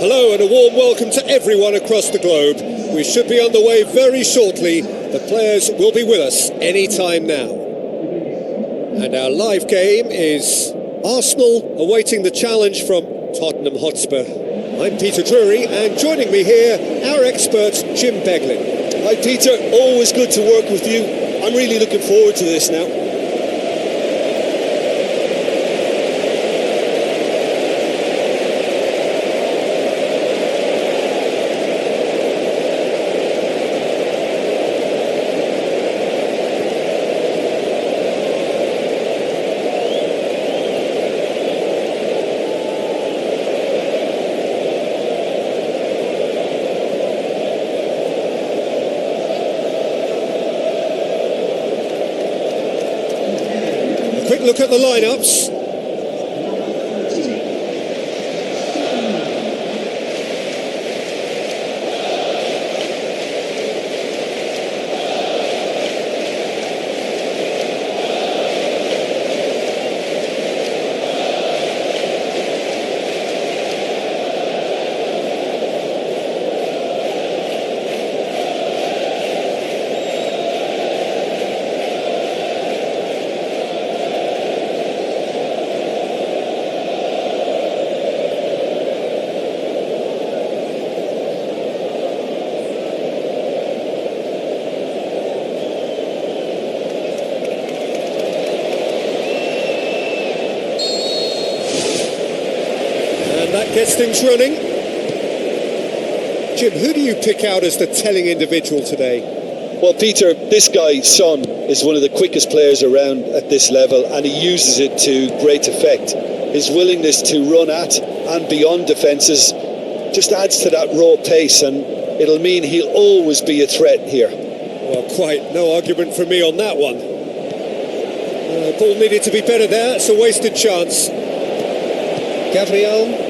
Hello and a warm welcome to everyone across the globe. We should be on the way very shortly. The players will be with us any time now. And our live game is Arsenal awaiting the challenge from Tottenham Hotspur. I'm Peter Drury, and joining me here, our expert Jim Beglin. Hi Peter, always good to work with you. I'm really looking forward to this now. Quick look at the lineups. That gets things running. Jim, who do you pick out as the telling individual today? Well, Peter, this guy, Son, is one of the quickest players around at this level, and he uses it to great effect. His willingness to run at and beyond defences just adds to that raw pace, and it'll mean he'll always be a threat here. Well, quite no argument from me on that one. Ball needed to be better there. It's a wasted chance. Gabriel.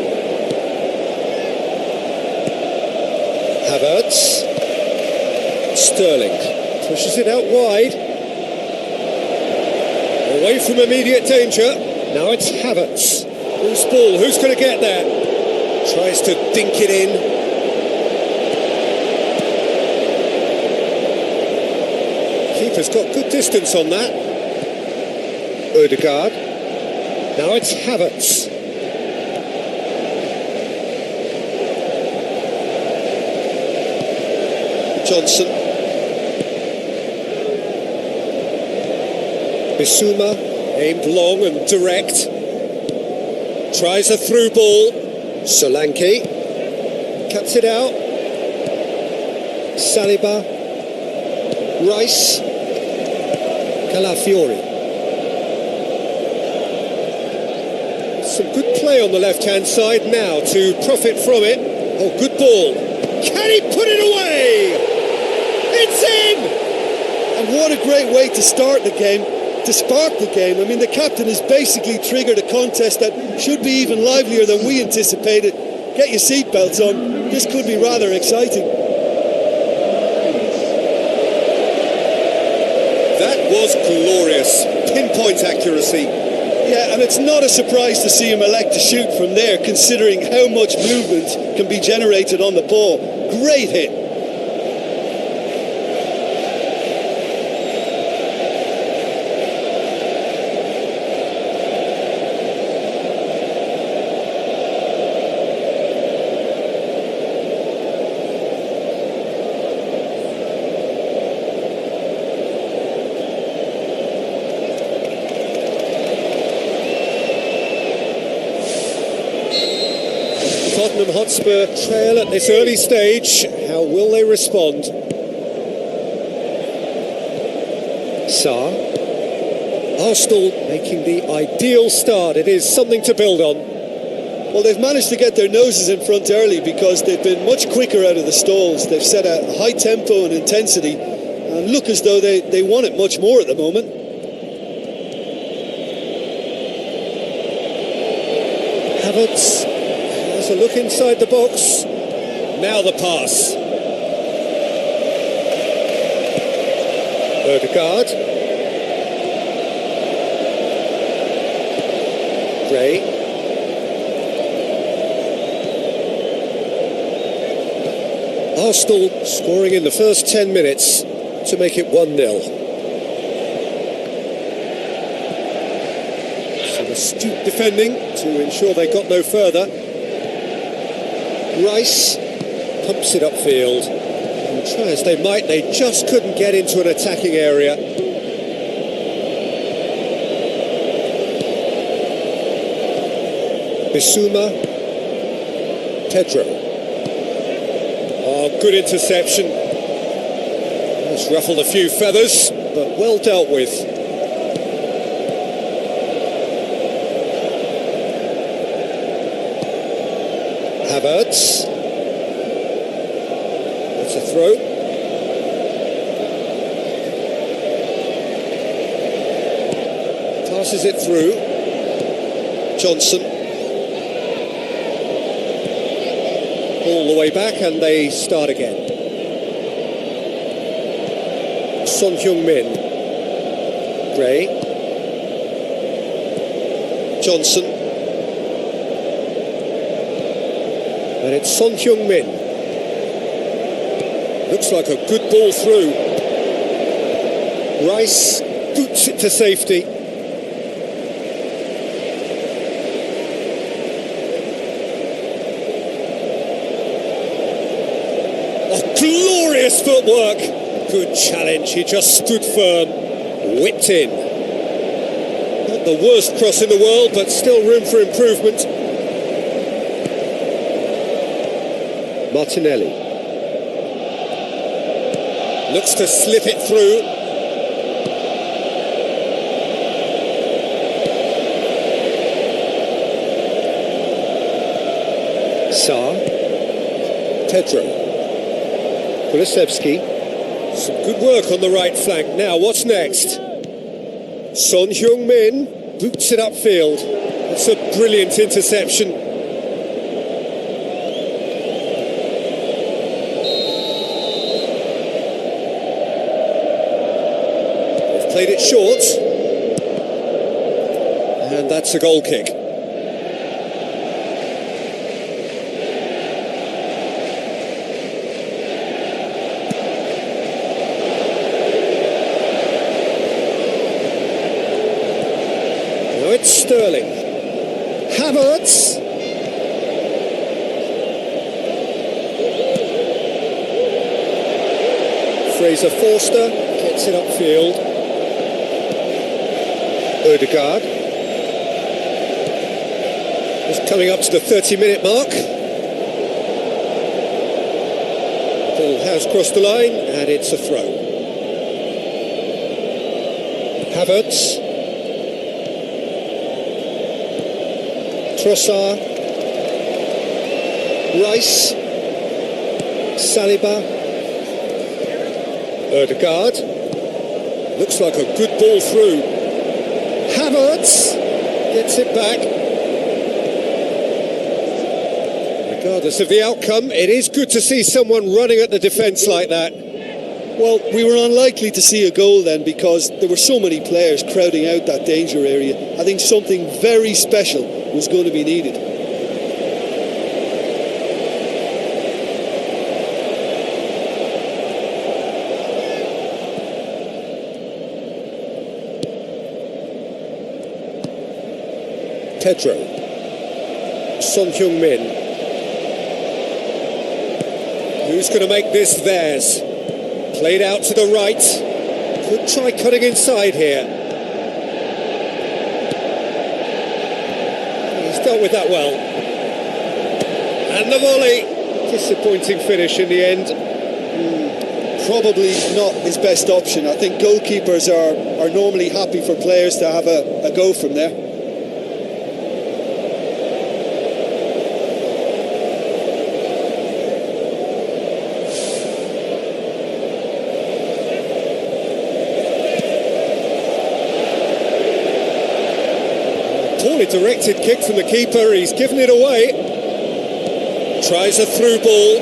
Havertz. Sterling pushes it out wide. Away from immediate danger. Now it's Havertz. Loose ball. Who's going to get there? Tries to dink it in. Keeper's got good distance on that. Odegaard. Now it's Havertz. Johnson. Bissouma, aimed long and direct. Tries a through ball. Solanke. Cuts it out. Saliba. Rice. Calafiori. Some good play on the left-hand side now to profit from it. Oh, good ball. Can he put it away? It's in! And what a great way to start the game, to spark the game. I mean, the captain has basically triggered a contest that should be even livelier than we anticipated. Get your seatbelts on. This could be rather exciting. That was glorious. Pinpoint accuracy. Yeah, and it's not a surprise to see him elect to shoot from there, considering how much movement can be generated on the ball. Great hit. Tottenham Hotspur trail at this early stage. How will they respond? Sarr. Arsenal making the ideal start. It is something to build on. Well, they've managed to get their noses in front early because they've been much quicker out of the stalls. They've set a high tempo and intensity and look as though they want it much more at the moment. Havertz has a look inside the box. Now the pass. Odegaard. Gray. Arsenal scoring in the first 10 minutes to make it 1-0. Some astute defending to ensure they got no further. Rice pumps it upfield. And try as they might, they just couldn't get into an attacking area. Bissouma, Pedro. Oh, good interception. It's ruffled a few feathers, but well dealt with. Havertz. That's a throw. Passes it through. Johnson. All the way back, and they start again. Son Heung-min. Gray. Johnson. And it's Son Heung-min. Looks like a good ball through. Rice boots it to safety. Glorious footwork. Good challenge. He just stood firm. Whipped in. Not the worst cross in the world, but still room for improvement. Martinelli. Looks to slip it through. Sarr. Pedro. Kulusevski. Some good work on the right flank. Now, what's next? Son Heung-min boots it upfield. It's a brilliant interception. They've played it short. And that's a goal kick. It's Sterling. Havertz. Fraser Forster gets it upfield. Odegaard. Just coming up to the 30-minute mark. The ball has crossed the line, and it's a throw. Havertz. Trossard, Rice, Saliba, Odegaard. Looks like a good ball through. Havertz gets it back. Regardless of the outcome, it is good to see someone running at the defence like that. Well, we were unlikely to see a goal then because there were so many players crowding out that danger area. I think something very special was going to be needed. Pedro. Son Heung-min. Who's going to make this theirs? Played out to the right. Could try cutting inside here. Dealt with that well. And the volley. Disappointing finish in the end. Probably not his best option. I think goalkeepers are normally happy for players to have a go from there. Poorly directed kick from the keeper. He's given it away. Tries a through ball.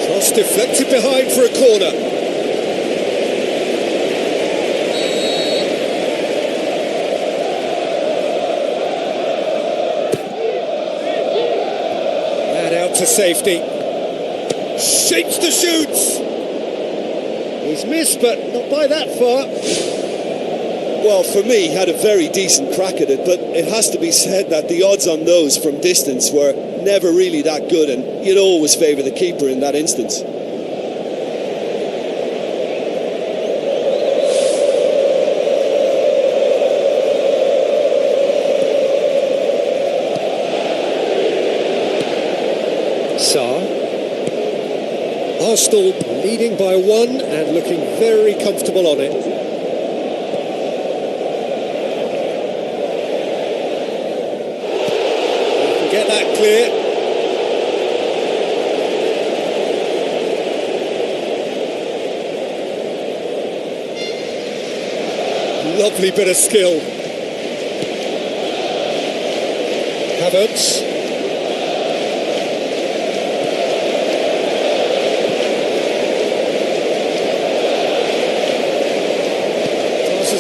Cross deflected behind for a corner. And out to safety. Shapes the shoots. He's missed, but not by that far. Well, for me, he had a very decent crack at it, but it has to be said that the odds on those from distance were never really that good, and you'd always favour the keeper in that instance. Arsenal leading by 1 and looking very comfortable on it. You can get that clear. Lovely bit of skill. Havertz.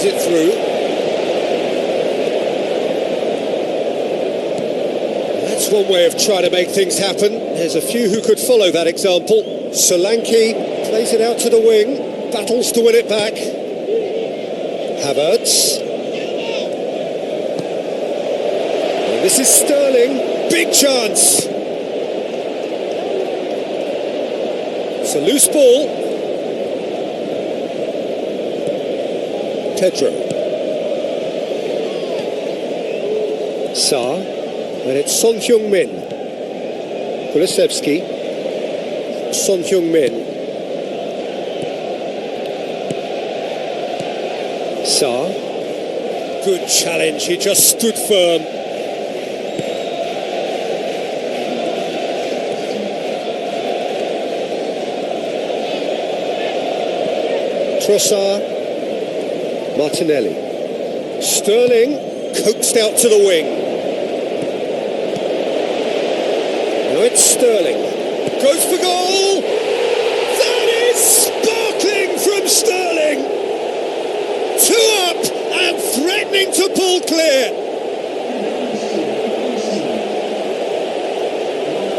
It through. That's one way of trying to make things happen. There's a few who could follow that example. Solanke plays it out to the wing, battles to win it back. Havertz. And this is Sterling, big chance. It's a loose ball. Pedro. Sa, and it's Son Heung-min. Kulusevski. Son Heung-min. Sa. Good challenge, he just stood firm. Trossard. Martinelli. Sterling coaxed out to the wing. Now it's Sterling. Goes for goal! That is sparkling from Sterling! 2 up and threatening to pull clear.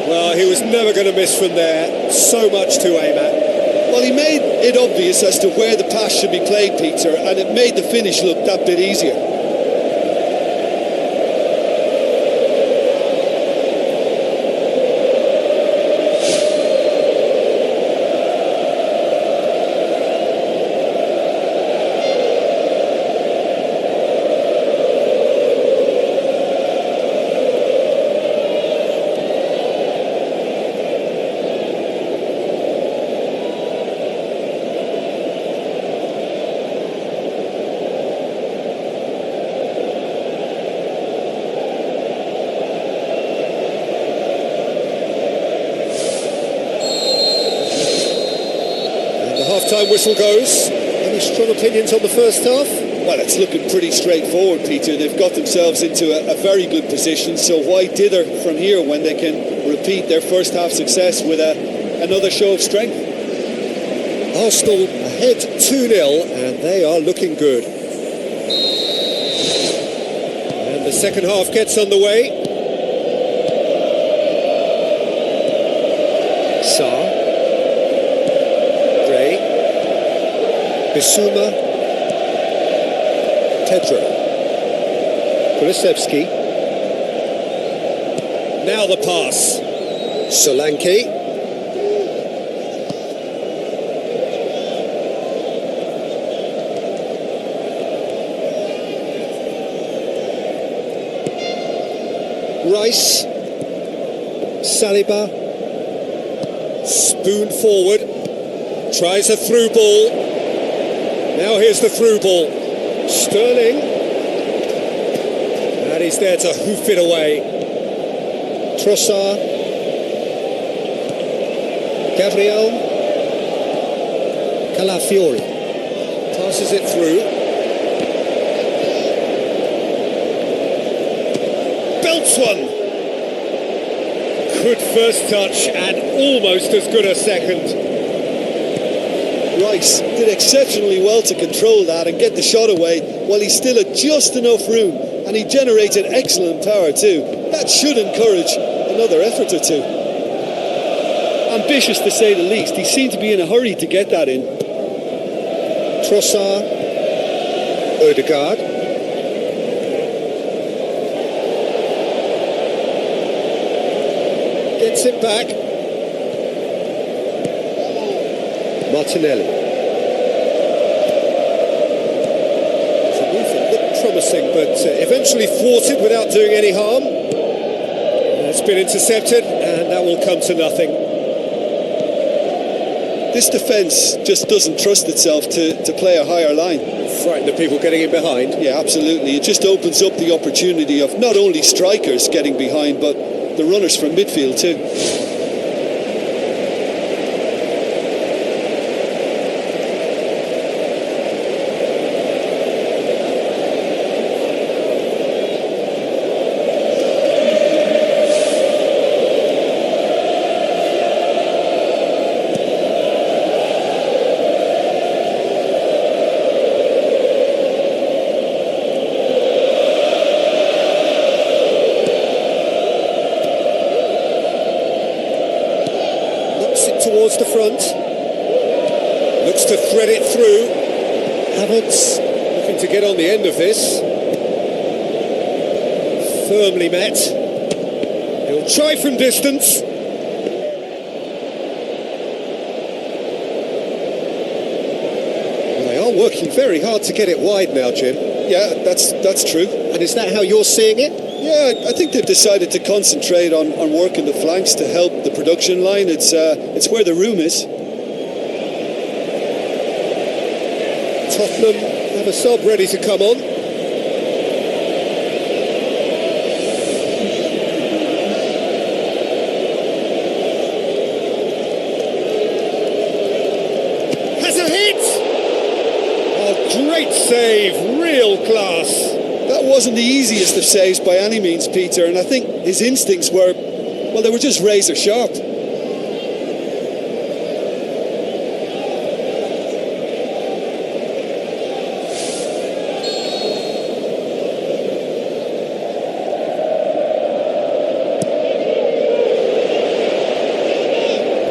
Well, he was never going to miss from there. So much to aim at. Well, he made it obvious as to where the pass should be played, Peter, and it made the finish look that bit easier. Half-time whistle goes. Any strong opinions on the first half? Well, it's looking pretty straightforward, Peter. They've got themselves into a very good position, so why dither from here when they can repeat their first half success with another show of strength? Arsenal ahead 2-0 and they are looking good. And the second half gets underway. Sa. Bissouma, Pedro, Kulusevski, now the pass, Solanke, Rice, Saliba, spoon forward, tries a through ball. Now here's the through ball. Sterling. And he's there to hoof it away. Trossard. Gabriel. Calafiori. Passes it through. Belts one. Good first touch and almost as good a second. Rice did exceptionally well to control that and get the shot away while he still had just enough room, and he generated excellent power too. That should encourage another effort or two. Ambitious to say the least. He seemed to be in a hurry to get that in. Trossard, Odegaard. Gets it back. Martinelli. The movement looked promising, but eventually thwarted without doing any harm. It's been intercepted, and that will come to nothing. This defence just doesn't trust itself to play a higher line. Frighten the people getting in behind. Yeah, absolutely. It just opens up the opportunity of not only strikers getting behind, but the runners from midfield too. Towards the front, looks to thread it through. Havertz looking to get on the end of this. Firmly met. He'll try from distance. Well, they are working very hard to get it wide now, Jim. Yeah, that's true. And is that how you're seeing it? Yeah, I think they've decided to concentrate on working the flanks to help the production line. It's where the room is. Tottenham have a sub ready to come on. Has a hit! A great save, real class. That wasn't the easiest of saves by any means, Peter, and I think his instincts were, well, they were just razor sharp.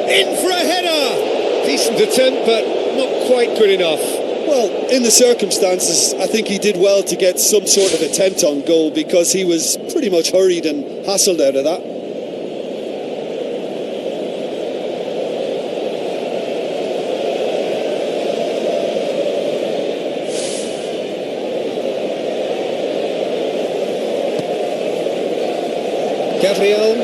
In for a header! Decent attempt, but not quite good enough. Well, in the circumstances, I think he did well to get some sort of attempt on goal because he was pretty much hurried and hassled out of that. Gabriel.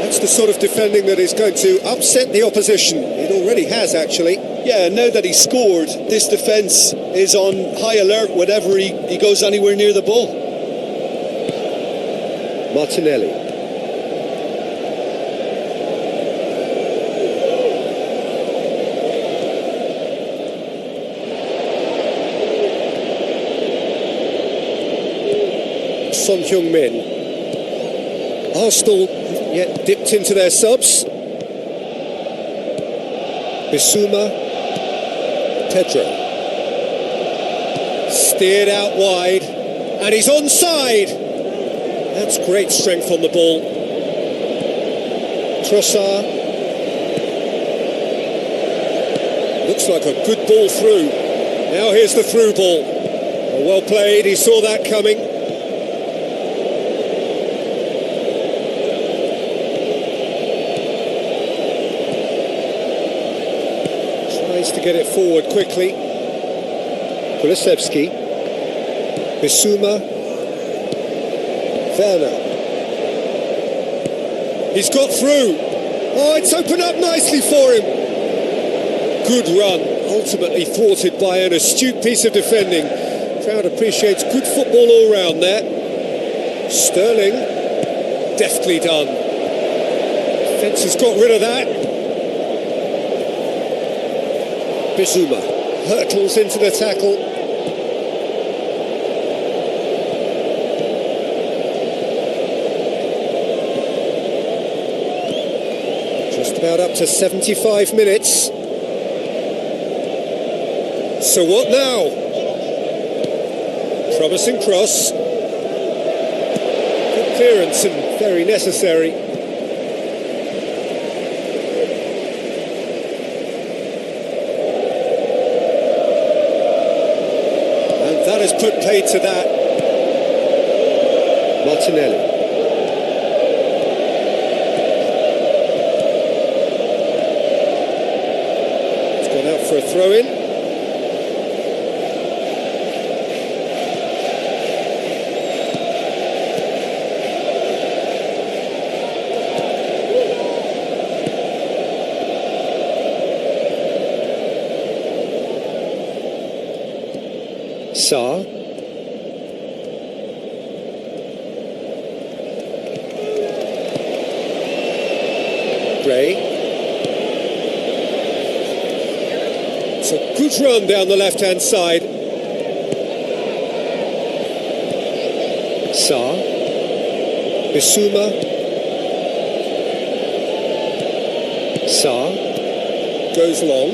That's the sort of defending that is going to upset the opposition. It already has, actually. Yeah, now that he's scored, this defence is on high alert whenever he goes anywhere near the ball. Martinelli. Son Heung-min. Arsenal yet dipped into their subs. Bissouma. Pedro. Steered out wide. And he's onside. That's great strength on the ball. Trossard. Looks like a good ball through. Now here's the through ball. Well played, he saw that coming. Tries to get it forward quickly. Kulusevski. Bissouma. Werner. He's got through. Oh, it's opened up nicely for him. Good run, ultimately thwarted by an astute piece of defending. Crowd appreciates good football all round there. Sterling, deftly done. Defence has got rid of that. Bissouma hurtles into the tackle. Just about up to 75 minutes. So what now? Promising cross. Good clearance and very necessary. paid to that. Martinelli. It's gone out for a throw-in. Saar. Gray. It's a good run down the left-hand side. Saar. Bissouma. Saar. Goes long.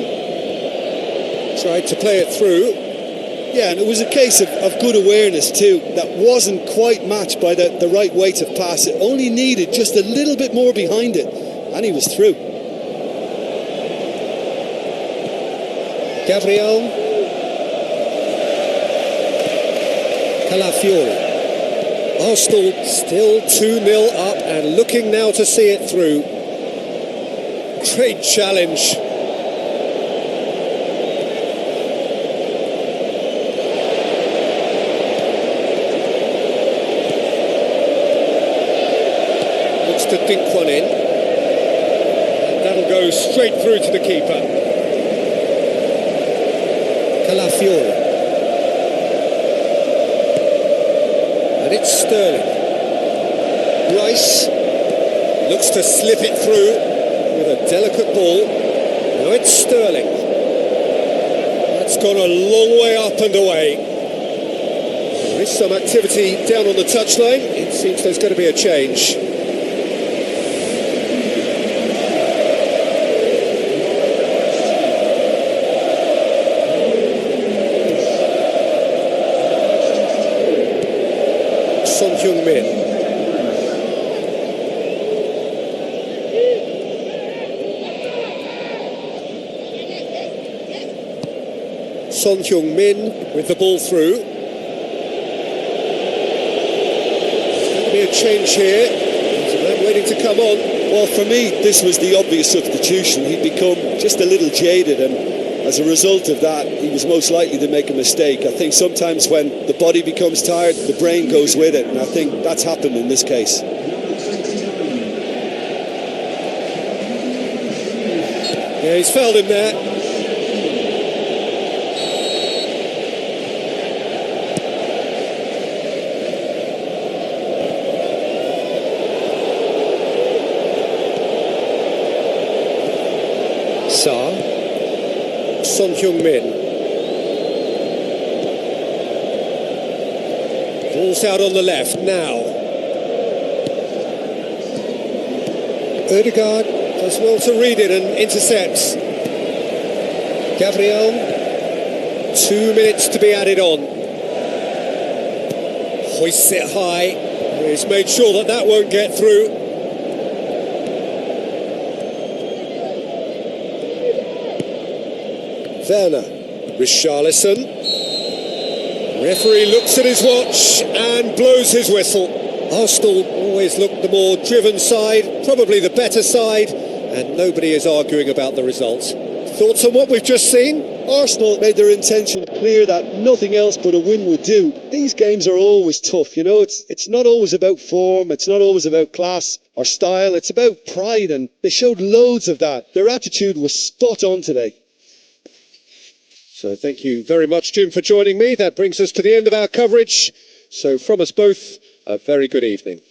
Tried to play it through. Yeah, and it was a case of good awareness too. That wasn't quite matched by the right weight of pass. It only needed just a little bit more behind it, and he was through. Gabriel. Calafiori. Arsenal still 2-0 up and looking now to see it through. Great challenge. To dink one in, and that'll go straight through to the keeper. Calafiori, and it's Sterling. Rice looks to slip it through with a delicate ball. Now it's Sterling. That's gone a long way up and away. There is some activity down on the touchline. It seems there's going to be a change. Min. Son Heung-min with the ball through. There's going to be a change here. There's a man waiting to come on. Well, for me, this was the obvious substitution. He'd become just a little jaded, and as a result of that, he was most likely to make a mistake. I think sometimes when the body becomes tired, the brain goes with it, and I think that's happened in this case. Yeah, he's fouled him there. Saar. Son Heung-min. Ball's out on the left now. Ødegaard does well to read it and intercepts. Gabriel, 2 minutes to be added on. Hoists it high. He's made sure that that won't get through. Werner, Richarlison. Referee looks at his watch and blows his whistle. Arsenal always look the more driven side, probably the better side, and nobody is arguing about the results. Thoughts on what we've just seen? Arsenal made their intention clear that nothing else but a win would do. These games are always tough, you know, it's not always about form, it's not always about class or style, it's about pride, and they showed loads of that. Their attitude was spot on today. So thank you very much, Jim, for joining me. That brings us to the end of our coverage. So from us both, a very good evening.